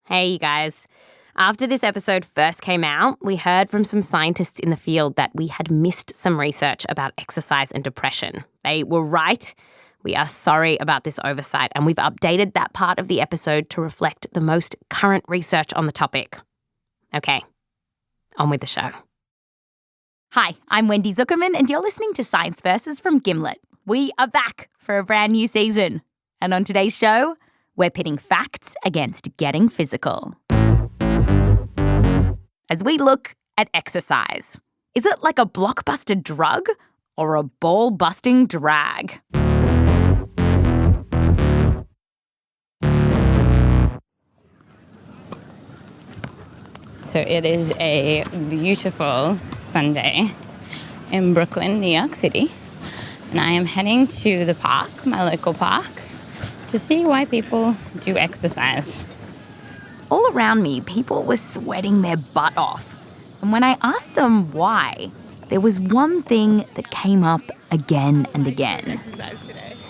Hey, you guys. After this episode first came out, we heard from some scientists in the field that we had missed some research about exercise and depression. They were right. We are sorry about this oversight, and we've updated that part of the episode to reflect the most current research on the topic. Okay, on with the show. Hi, I'm Wendy Zuckerman, and you're listening to Science Versus from Gimlet. We are back for a brand new season. And on today's show, we're pitting facts against getting physical. As we look at exercise, is it like a blockbuster drug or a ball-busting drag? So it is a beautiful Sunday in Brooklyn, New York City. And I am heading to the park, my local park, to see why people do exercise. All around me, people were sweating their butt off. And when I asked them why, there was one thing that came up again and again.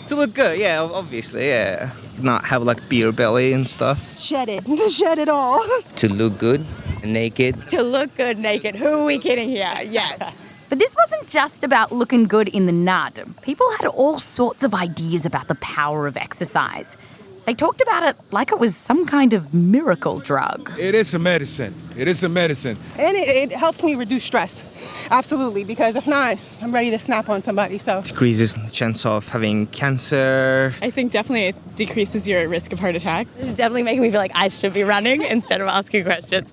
To look good, yeah, obviously, yeah. Not have like beer belly and stuff. Shed it. Shed it all. To look good, naked. To look good naked. Who are we kidding here? Yes. But this wasn't just about looking good in the nud. People had all sorts of ideas about the power of exercise. They talked about it like it was some kind of miracle drug. It is a medicine. It is a medicine. And it helps me reduce stress. Absolutely, because if not, I'm ready to snap on somebody, so. Decreases the chance of having cancer. I think definitely it decreases your risk of heart attack. This is definitely making me feel like I should be running instead of asking questions.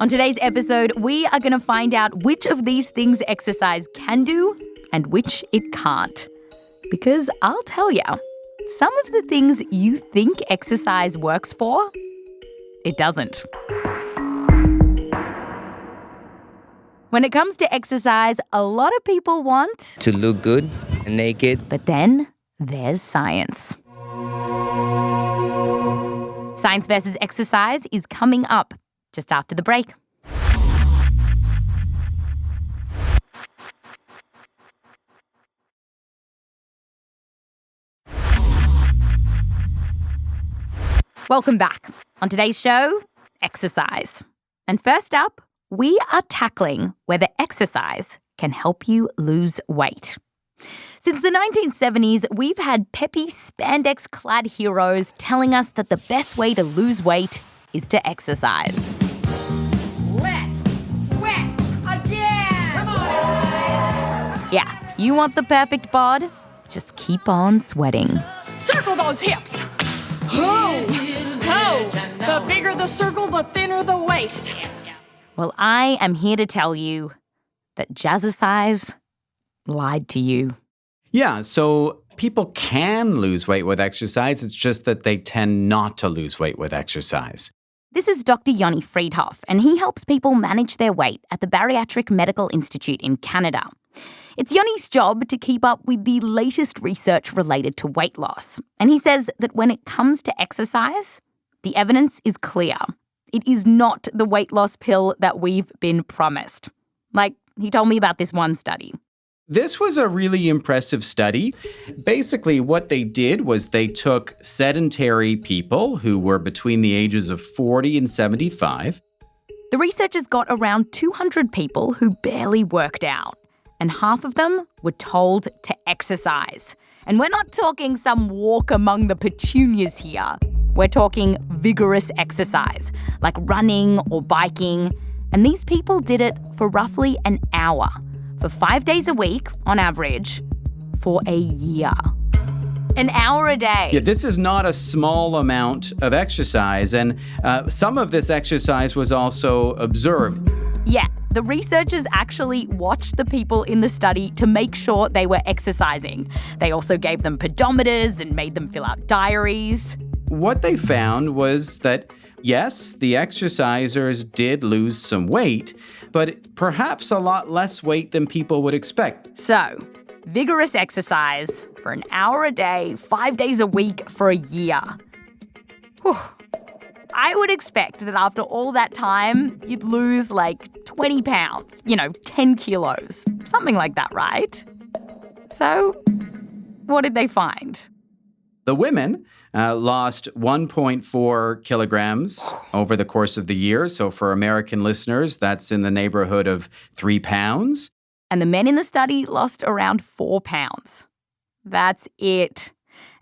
On today's episode, we are going to find out which of these things exercise can do and which it can't. Because I'll tell you, some of the things you think exercise works for, it doesn't. When it comes to exercise, a lot of people want To look good, naked. But then there's science. Science versus exercise is coming up just after the break. Welcome back. On today's show, exercise. And first up, we are tackling whether exercise can help you lose weight. Since the 1970s, we've had peppy spandex-clad heroes telling us that the best way to lose weight is to exercise. Let's sweat again! Come on! Yeah, you want the perfect bod? Just keep on sweating. Circle those hips! Ho! Ho! The bigger the circle, the thinner the waist. Well, I am here to tell you that Jazzercise lied to you. Yeah, so people can lose weight with exercise. It's just that they tend not to lose weight with exercise. This is Dr. Yoni Freedhoff, and he helps people manage their weight at the Bariatric Medical Institute in Canada. It's Yoni's job to keep up with the latest research related to weight loss. And he says that when it comes to exercise, the evidence is clear. It is not the weight loss pill that we've been promised. Like, he told me about this one study. This was a really impressive study. Basically, what they did was they took sedentary people who were between the ages of 40 and 75. The researchers got around 200 people who barely worked out, and half of them were told to exercise. And we're not talking some walk among the petunias here. We're talking vigorous exercise, like running or biking. And these people did it for roughly an hour, for 5 days a week on average, for a year. An hour a day. Yeah, this is not a small amount of exercise, and some of this exercise was also observed. Yeah, the researchers actually watched the people in the study to make sure they were exercising. They also gave them pedometers and made them fill out diaries. What they found was that, yes, the exercisers did lose some weight, but perhaps a lot less weight than people would expect. So, vigorous exercise for an hour a day, 5 days a week for a year. Whew. I would expect that after all that time, you'd lose like 20 pounds, 10 kilos, something like that, right? So, what did they find? The women lost 1.4 kilograms over the course of the year. So for American listeners, that's in the neighborhood of 3 pounds. And the men in the study lost around 4 pounds. That's it.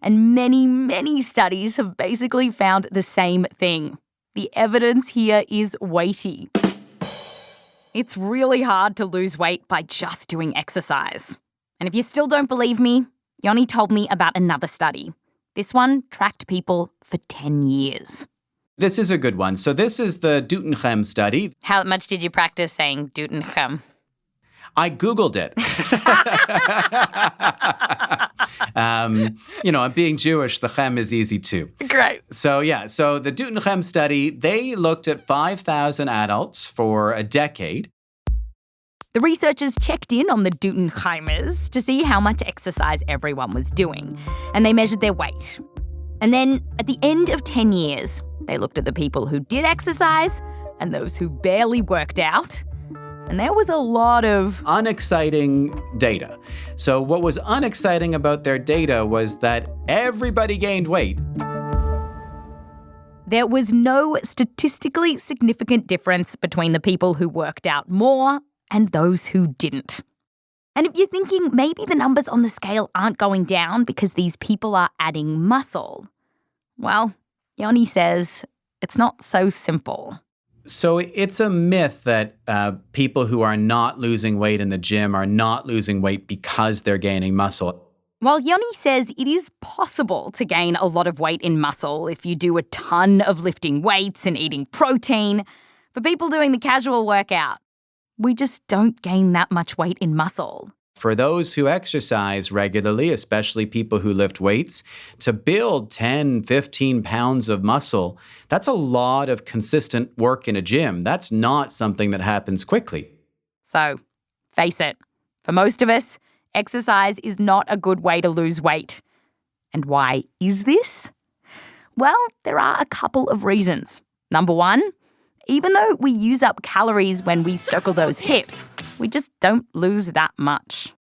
And many, many studies have basically found the same thing. The evidence here is weighty. It's really hard to lose weight by just doing exercise. And if you still don't believe me, Yoni told me about another study. This one tracked people for 10 years. This is a good one. So this is the Doetinchem study. How much did you practice saying Doetinchem? I Googled it. Being Jewish, the chem is easy too. Great. So the Doetinchem study, they looked at 5,000 adults for a decade. The researchers checked in on the Doetinchem to see how much exercise everyone was doing, and they measured their weight. And then, at the end of 10 years, they looked at the people who did exercise and those who barely worked out. And there was a lot of unexciting data. So what was unexciting about their data was that everybody gained weight. There was no statistically significant difference between the people who worked out more and those who didn't. And if you're thinking maybe the numbers on the scale aren't going down because these people are adding muscle, well, Yoni says it's not so simple. So it's a myth that people who are not losing weight in the gym are not losing weight because they're gaining muscle. While Yoni says it is possible to gain a lot of weight in muscle if you do a ton of lifting weights and eating protein, for people doing the casual workout, we just don't gain that much weight in muscle. For those who exercise regularly, especially people who lift weights, to build 10, 15 pounds of muscle, that's a lot of consistent work in a gym. That's not something that happens quickly. So, face it, for most of us, exercise is not a good way to lose weight. And why is this? Well, there are a couple of reasons. Number one, even though we use up calories when we circle those hips, we just don't lose that much.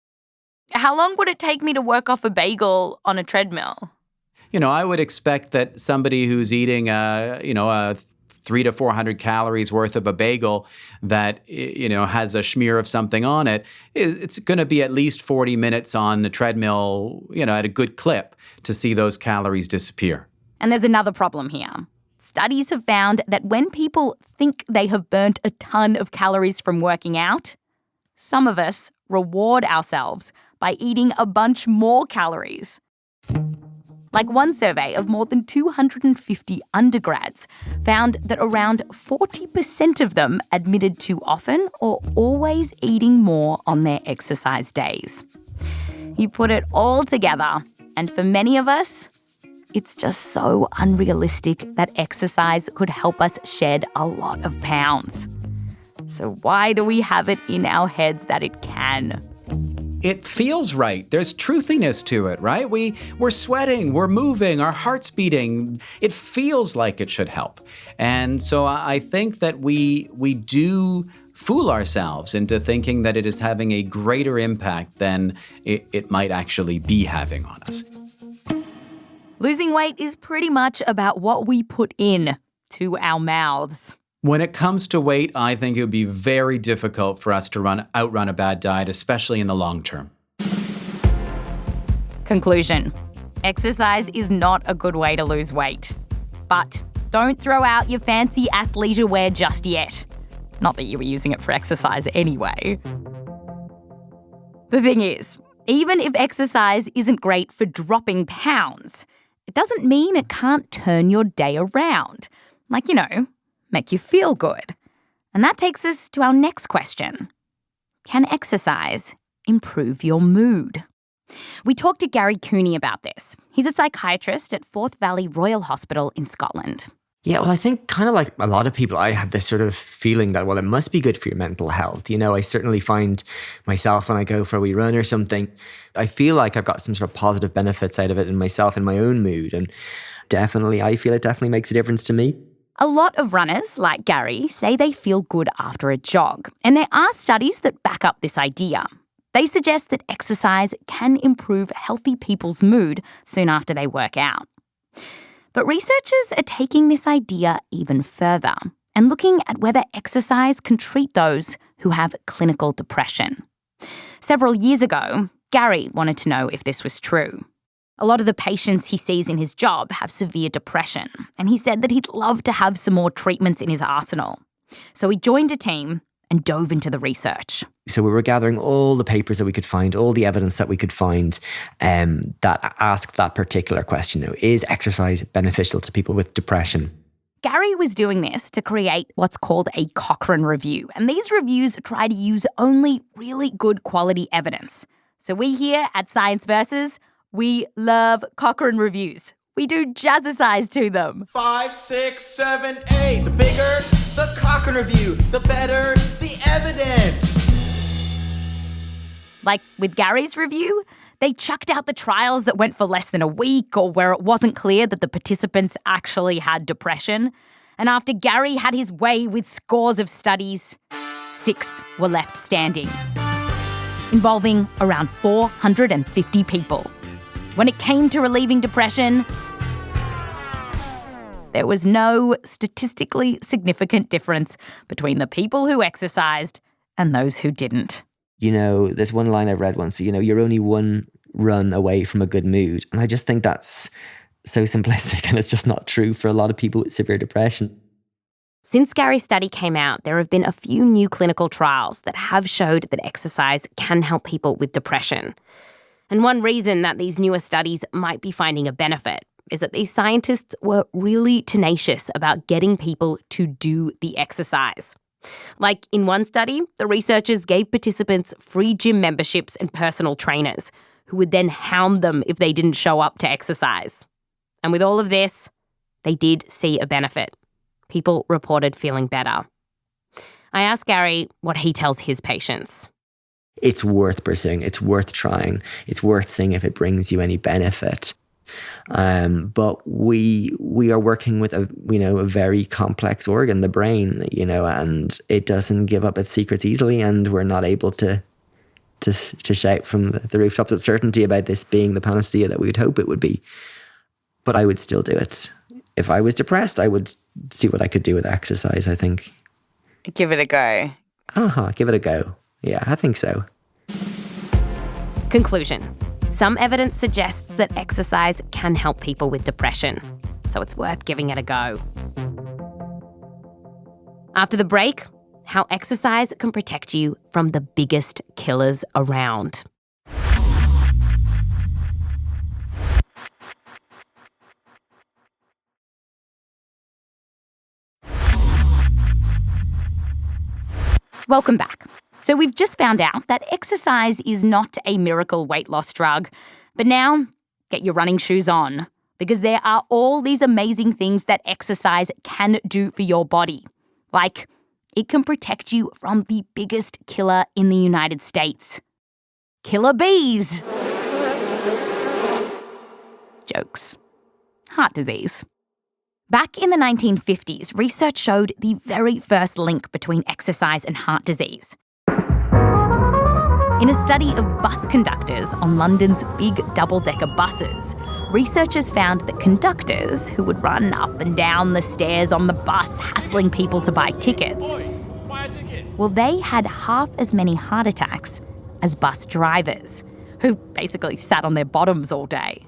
How long would it take me to work off a bagel on a treadmill? I would expect that somebody who's eating, 300 to 400 calories worth of a bagel that, has a smear of something on it, it's going to be at least 40 minutes on the treadmill, at a good clip to see those calories disappear. And there's another problem here. Studies have found that when people think they have burnt a ton of calories from working out, some of us reward ourselves by eating a bunch more calories. Like one survey of more than 250 undergrads found that around 40% of them admitted to often or always eating more on their exercise days. You put it all together, and for many of us, it's just so unrealistic that exercise could help us shed a lot of pounds. So why do we have it in our heads that it can? It feels right. There's truthiness to it, right? We're sweating, we're moving, our heart's beating. It feels like it should help. And so I think that we do fool ourselves into thinking that it is having a greater impact than it might actually be having on us. Losing weight is pretty much about what we put in to our mouths. When it comes to weight, I think it would be very difficult for us to outrun a bad diet, especially in the long term. Conclusion. Exercise is not a good way to lose weight. But don't throw out your fancy athleisure wear just yet. Not that you were using it for exercise anyway. The thing is, even if exercise isn't great for dropping pounds, it doesn't mean it can't turn your day around. Like, make you feel good. And that takes us to our next question. Can exercise improve your mood? We talked to Gary Cooney about this. He's a psychiatrist at Forth Valley Royal Hospital in Scotland. Yeah, well, I think kind of like a lot of people, I had this sort of feeling that, well, it must be good for your mental health. I certainly find myself when I go for a wee run or something, I feel like I've got some sort of positive benefits out of it in myself and my own mood. And I feel it definitely makes a difference to me. A lot of runners, like Gary, say they feel good after a jog. And there are studies that back up this idea. They suggest that exercise can improve healthy people's mood soon after they work out. But researchers are taking this idea even further and looking at whether exercise can treat those who have clinical depression. Several years ago, Gary wanted to know if this was true. A lot of the patients he sees in his job have severe depression, and he said that he'd love to have some more treatments in his arsenal. So he joined a team and dove into the research. So we were gathering all the papers that we could find, all the evidence that we could find that asked that particular question. Is exercise beneficial to people with depression? Gary was doing this to create what's called a Cochrane review, and these reviews try to use only really good quality evidence. So we here at Science Versus, we love Cochrane reviews. We do jazzercise to them. 5, 6, 7, 8. The bigger the Cochrane review, the better the evidence. Like with Gary's review, they chucked out the trials that went for less than a week or where it wasn't clear that the participants actually had depression. And after Gary had his way with scores of studies, 6 were left standing, involving around 450 people. When it came to relieving depression, there was no statistically significant difference between the people who exercised and those who didn't. There's one line I read once, you're only one run away from a good mood. And I just think that's so simplistic, and it's just not true for a lot of people with severe depression. Since Gary's study came out, there have been a few new clinical trials that have showed that exercise can help people with depression. And one reason that these newer studies might be finding a benefit is that these scientists were really tenacious about getting people to do the exercise. Like in one study, the researchers gave participants free gym memberships and personal trainers who would then hound them if they didn't show up to exercise. And with all of this, they did see a benefit. People reported feeling better. I asked Gary what he tells his patients. It's worth pursuing. It's worth trying. It's worth seeing if it brings you any benefit. But we are working with a very complex organ, the brain, and it doesn't give up its secrets easily, and we're not able to shout from the rooftops with certainty about this being the panacea that we would hope it would be. But I would still do it. If I was depressed, I would see what I could do with exercise, I think. Give it a go. Give it a go. Yeah, I think so. Conclusion. Some evidence suggests that exercise can help people with depression, so it's worth giving it a go. After the break, how exercise can protect you from the biggest killers around. Welcome back. So we've just found out that exercise is not a miracle weight loss drug. But now, get your running shoes on, because there are all these amazing things that exercise can do for your body. Like, it can protect you from the biggest killer in the United States. Killer bees. Jokes. Heart disease. Back in the 1950s, research showed the very first link between exercise and heart disease. In a study of bus conductors on London's big double-decker buses, researchers found that conductors who would run up and down the stairs on the bus hassling people to buy tickets, well, they had half as many heart attacks as bus drivers, who basically sat on their bottoms all day.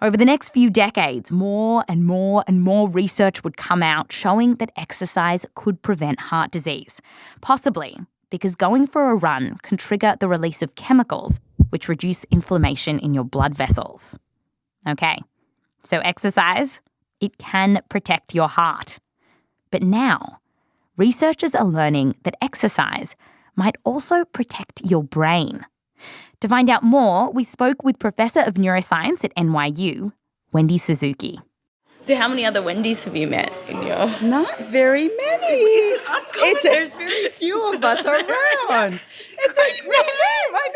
Over the next few decades, more and more and more research would come out showing that exercise could prevent heart disease, possibly because going for a run can trigger the release of chemicals which reduce inflammation in your blood vessels. Okay, so exercise, it can protect your heart. But now, researchers are learning that exercise might also protect your brain. To find out more, we spoke with Professor of Neuroscience at NYU, Wendy Suzuki. So how many other Wendys have you met in your... Not very many. There's very few of us around. It's a great name, I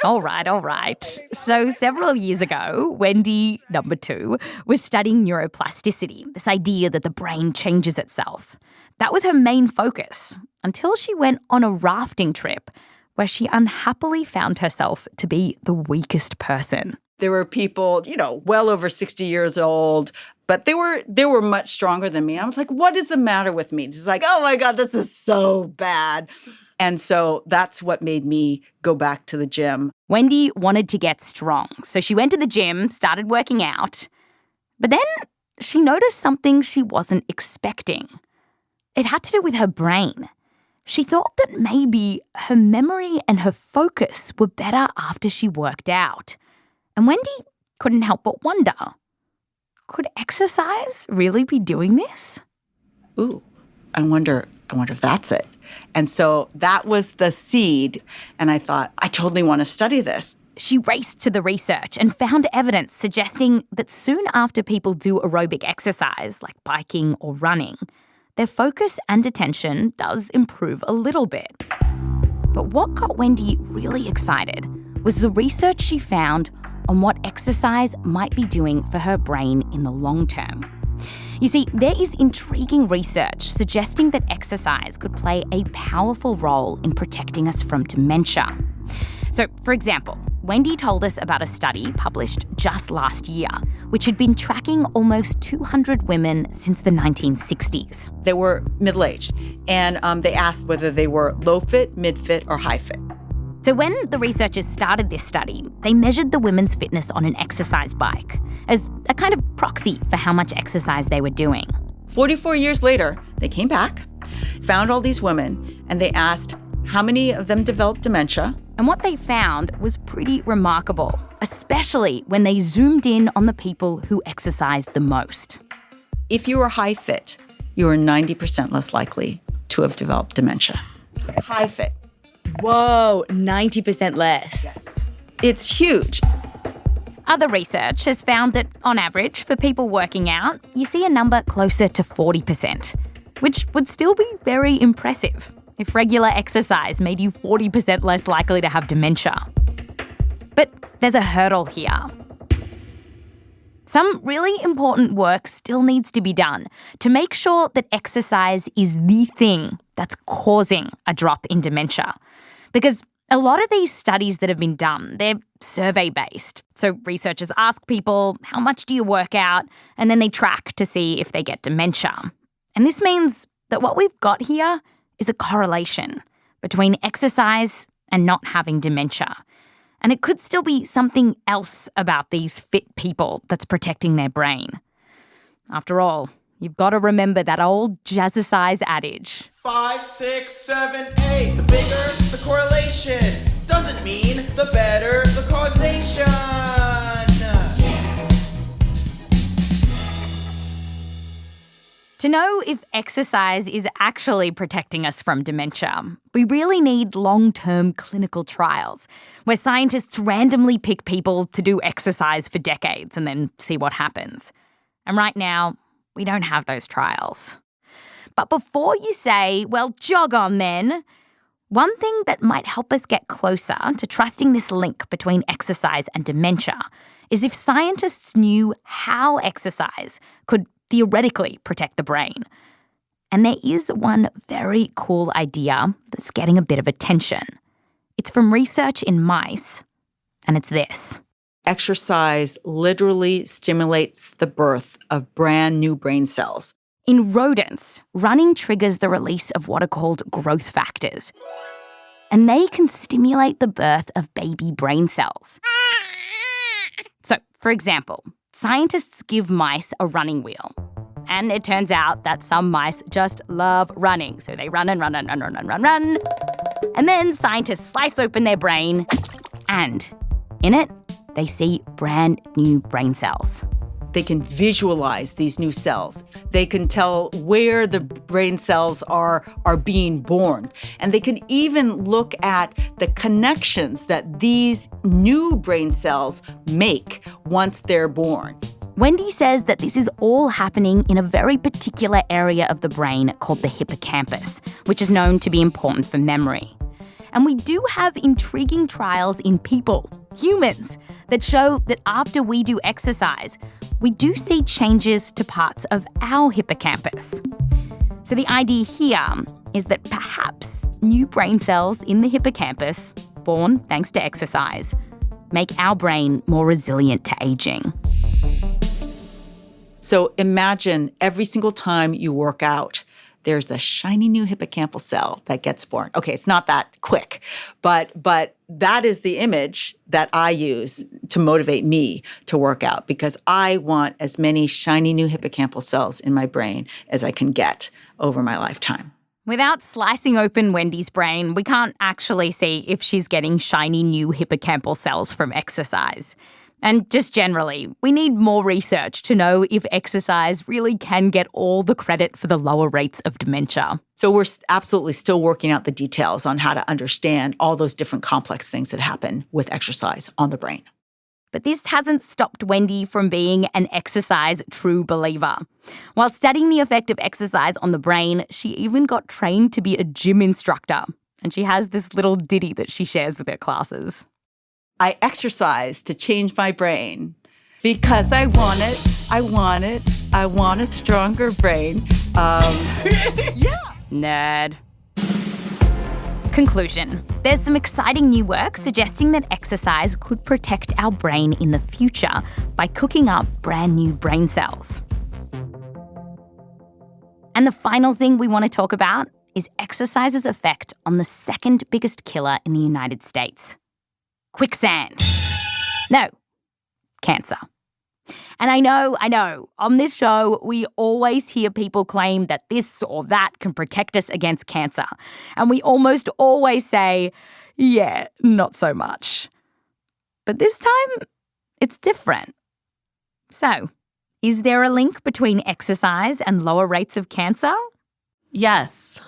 know. All right. So several years ago, Wendy, number 2, was studying neuroplasticity, this idea that the brain changes itself. That was her main focus, until she went on a rafting trip where she unhappily found herself to be the weakest person. There were people, well over 60 years old, but they were much stronger than me. I was like, what is the matter with me? It's like, oh my God, this is so bad. And so that's what made me go back to the gym. Wendy wanted to get strong, so she went to the gym, started working out. But then she noticed something she wasn't expecting. It had to do with her brain. She thought that maybe her memory and her focus were better after she worked out. And Wendy couldn't help but wonder, could exercise really be doing this? Ooh, I wonder if that's it. And so that was the seed. And I thought, I totally want to study this. She raced to the research and found evidence suggesting that soon after people do aerobic exercise, like biking or running, their focus and attention does improve a little bit. But what got Wendy really excited was the research she found on what exercise might be doing for her brain in the long term. You see, there is intriguing research suggesting that exercise could play a powerful role in protecting us from dementia. So, for example, Wendy told us about a study published just last year, which had been tracking almost 200 women since the 1960s. They were middle-aged, and they asked whether they were low-fit, mid-fit, or high-fit. So when the researchers started this study, they measured the women's fitness on an exercise bike as a kind of proxy for how much exercise they were doing. 44 years later, they came back, found all these women, and they asked how many of them developed dementia. And what they found was pretty remarkable, especially when they zoomed in on the people who exercised the most. If you were high fit, you were 90% less likely to have developed dementia. High fit. Whoa, 90% less. Yes. It's huge. Other research has found that, on average, for people working out, you see a number closer to 40%, which would still be very impressive if regular exercise made you 40% less likely to have dementia. But there's a hurdle here. Some really important work still needs to be done to make sure that exercise is the thing that's causing a drop in dementia. Because a lot of these studies that have been done, they're survey-based. So researchers ask people, how much do you work out? And then they track to see if they get dementia. And this means that what we've got here is a correlation between exercise and not having dementia. And it could still be something else about these fit people that's protecting their brain. After all, you've got to remember that old jazzercise adage. 5, 6, 7, 8. The bigger the correlation doesn't mean the better the causation. Yeah. To know if exercise is actually protecting us from dementia, we really need long-term clinical trials where scientists randomly pick people to do exercise for decades and then see what happens. And right now, we don't have those trials. But before you say, well, jog on then, one thing that might help us get closer to trusting this link between exercise and dementia is if scientists knew how exercise could theoretically protect the brain. And there is one very cool idea that's getting a bit of attention. It's from research in mice, and it's this. Exercise literally stimulates the birth of brand new brain cells. In rodents, running triggers the release of what are called growth factors. And they can stimulate the birth of baby brain cells. So, for example, scientists give mice a running wheel. And it turns out that some mice just love running. So they run and run and run and run and run. And then scientists slice open their brain, and in it, they see brand new brain cells. They can visualize these new cells. They can tell where the brain cells are being born. And they can even look at the connections that these new brain cells make once they're born. Wendy says that this is all happening in a very particular area of the brain called the hippocampus, which is known to be important for memory. And we do have intriguing trials in people, humans, that show that after we do exercise, we do see changes to parts of our hippocampus. So the idea here is that perhaps new brain cells in the hippocampus, born thanks to exercise, make our brain more resilient to aging. So imagine every single time you work out, there's a shiny new hippocampal cell that gets born. Okay, it's not that quick, but that is the image that I use to motivate me to work out, because I want as many shiny new hippocampal cells in my brain as I can get over my lifetime. Without slicing open Wendy's brain, we can't actually see if she's getting shiny new hippocampal cells from exercise. And just generally, we need more research to know if exercise really can get all the credit for the lower rates of dementia. So we're absolutely still working out the details on how to understand all those different complex things that happen with exercise on the brain. But this hasn't stopped Wendy from being an exercise true believer. While studying the effect of exercise on the brain, she even got trained to be a gym instructor. And she has this little ditty that she shares with her classes. I exercise to change my brain because I want a stronger brain. Yeah. Nerd. Conclusion. There's some exciting new work suggesting that exercise could protect our brain in the future by cooking up brand new brain cells. And the final thing we want to talk about is exercise's effect on the second biggest killer in the United States. Quicksand. No, cancer. And I know, on this show, we always hear people claim that this or that can protect us against cancer. And we almost always say, yeah, not so much. But this time, it's different. So, is there a link between exercise and lower rates of cancer? Yes.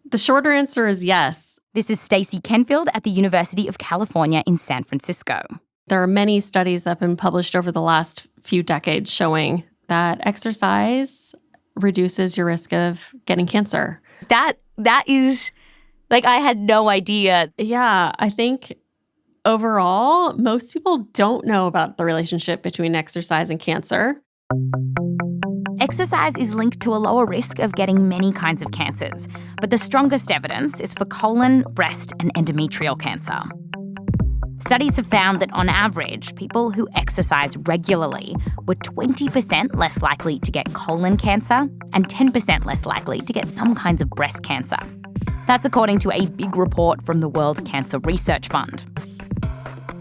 The shorter answer is yes. This is Stacey Kenfield at the University of California in San Francisco. There are many studies that have been published over the last few decades showing that exercise reduces your risk of getting cancer. That is, like, I had no idea. Yeah, I think overall, most people don't know about the relationship between exercise and cancer. Exercise is linked to a lower risk of getting many kinds of cancers, but the strongest evidence is for colon, breast, and endometrial cancer. Studies have found that on average, people who exercise regularly were 20% less likely to get colon cancer and 10% less likely to get some kinds of breast cancer. That's according to a big report from the World Cancer Research Fund.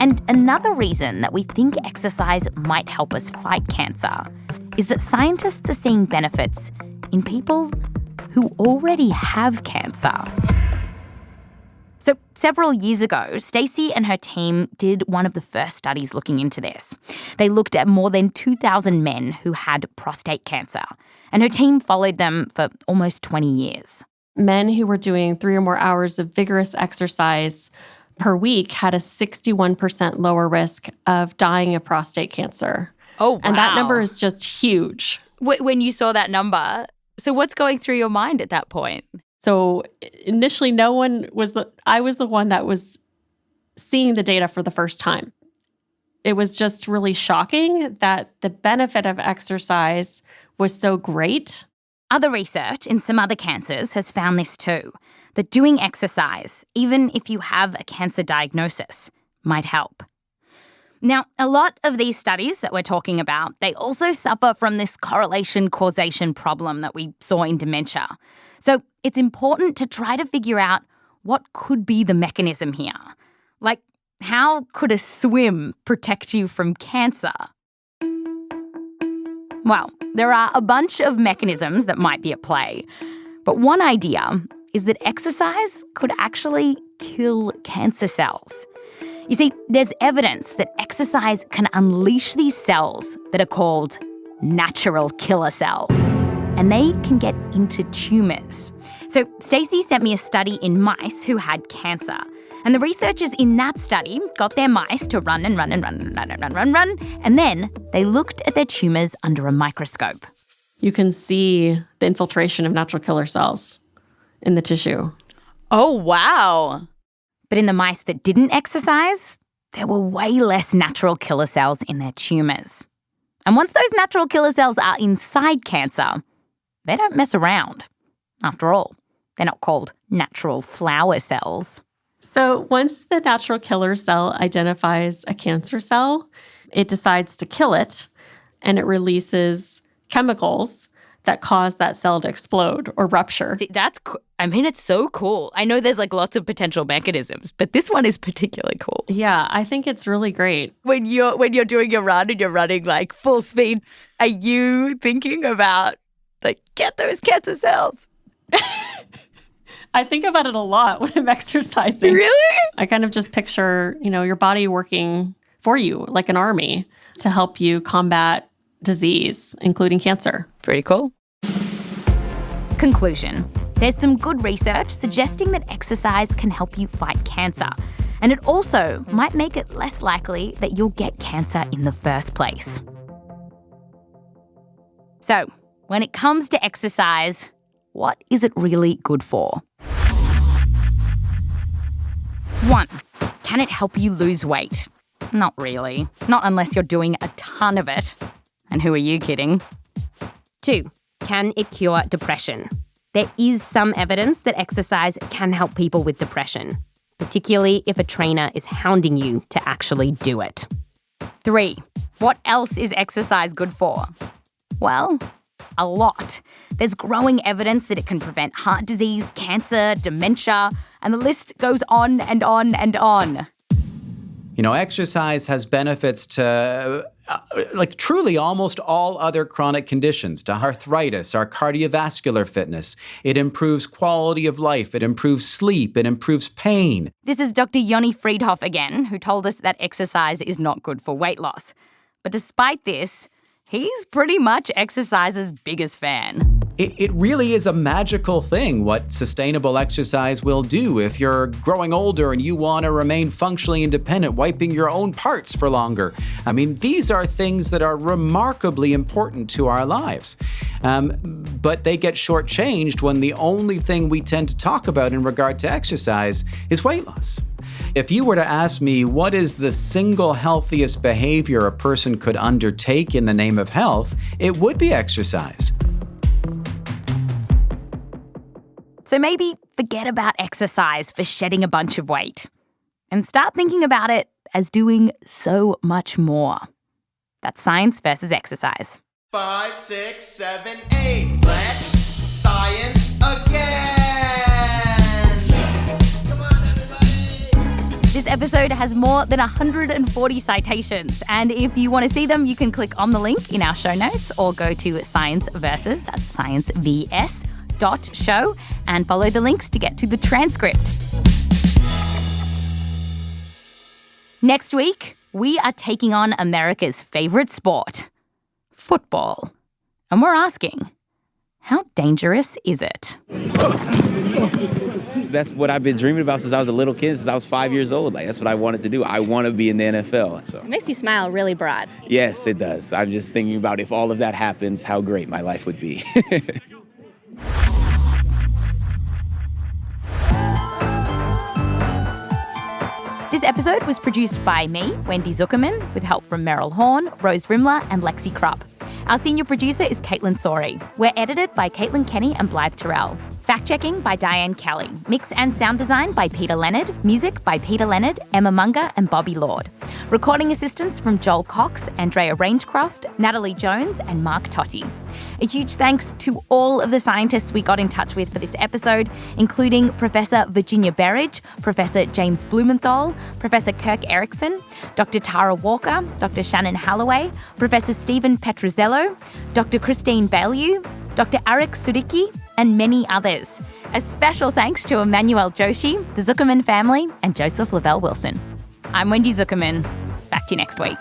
And another reason that we think exercise might help us fight cancer is that scientists are seeing benefits in people who already have cancer. So several years ago, Stacey and her team did one of the first studies looking into this. They looked at more than 2,000 men who had prostate cancer, and her team followed them for almost 20 years. Men who were doing 3 or more hours of vigorous exercise per week had a 61% lower risk of dying of prostate cancer. Oh, wow. And that number is just huge. When you saw that number, so what's going through your mind at that point? So initially, I was the one that was seeing the data for the first time. It was just really shocking that the benefit of exercise was so great. Other research in some other cancers has found this too, that doing exercise, even if you have a cancer diagnosis, might help. Now, a lot of these studies that we're talking about, they also suffer from this correlation-causation problem that we saw in dementia. So it's important to try to figure out what could be the mechanism here. Like, how could a swim protect you from cancer? Well, there are a bunch of mechanisms that might be at play. But one idea is that exercise could actually kill cancer cells. You see, there's evidence that exercise can unleash these cells that are called natural killer cells, and they can get into tumours. So Stacey sent me a study in mice who had cancer, and the researchers in that study got their mice to run, and then they looked at their tumours under a microscope. You can see the infiltration of natural killer cells in the tissue. Oh, wow. But in the mice that didn't exercise, there were way less natural killer cells in their tumours. And once those natural killer cells are inside cancer, they don't mess around. After all, they're not called natural flower cells. So once the natural killer cell identifies a cancer cell, it decides to kill it, and it releases chemicals that cause that cell to explode or rupture. It's so cool. I know there's like lots of potential mechanisms, but this one is particularly cool. Yeah, I think it's really great. When you're doing your run and you're running like full speed, are you thinking about like, get those cancer cells? I think about it a lot when I'm exercising. Really? I kind of just picture, your body working for you like an army to help you combat disease, including cancer. Pretty cool. Conclusion. There's some good research suggesting that exercise can help you fight cancer. And it also might make it less likely that you'll get cancer in the first place. So, when it comes to exercise, what is it really good for? 1. Can it help you lose weight? Not really. Not unless you're doing a ton of it. And who are you kidding? 2. Can it cure depression? There is some evidence that exercise can help people with depression, particularly if a trainer is hounding you to actually do it. 3. What else is exercise good for? Well, a lot. There's growing evidence that it can prevent heart disease, cancer, dementia, and the list goes on and on and on. Exercise has benefits to truly almost all other chronic conditions, to arthritis, our cardiovascular fitness. It improves quality of life. It improves sleep. It improves pain. This is Dr. Yoni Freedhoff again, who told us that exercise is not good for weight loss. But despite this, he's pretty much exercise's biggest fan. It really is a magical thing what sustainable exercise will do if you're growing older and you want to remain functionally independent, wiping your own parts for longer. These are things that are remarkably important to our lives. But they get shortchanged when the only thing we tend to talk about in regard to exercise is weight loss. If you were to ask me what is the single healthiest behavior a person could undertake in the name of health, it would be exercise. So maybe forget about exercise for shedding a bunch of weight and start thinking about it as doing so much more. That's science versus exercise. 5, 6, 7, 8. Let's science again. Come on, everybody. This episode has more than 140 citations. And if you want to see them, you can click on the link in our show notes or go to Science Versus, that's sciencevs.show, and follow the links to get to the transcript. Next week, we are taking on America's favourite sport, football. And we're asking, how dangerous is it? That's what I've been dreaming about since I was a little kid, since I was 5 years old. That's what I wanted to do. I want to be in the NFL. So. It makes you smile really broad. Yes, it does. I'm just thinking about if all of that happens, how great my life would be. This episode was produced by me, Wendy Zuckerman, with help from Meryl Horn, Rose Rimler, and Lexi Krupp. Our senior producer is Caitlin Sori. We're edited by Caitlin Kenny and Blythe Terrell. Fact-checking by Diane Kelly. Mix and sound design by Peter Leonard. Music by Peter Leonard, Emma Munger, and Bobby Lord. Recording assistance from Joel Cox, Andrea Rangecroft, Natalie Jones, and Mark Totti. A huge thanks to all of the scientists we got in touch with for this episode, including Professor Virginia Berridge, Professor James Blumenthal, Professor Kirk Erickson, Dr. Tara Walker, Dr. Shannon Halloway, Professor Stephen Petruzzello, Dr. Christine Baillieu, Dr. Arik Sudicki, and many others. A special thanks to Emmanuel Joshi, the Zuckerman family, and Joseph Lavelle Wilson. I'm Wendy Zuckerman. Back to you next week.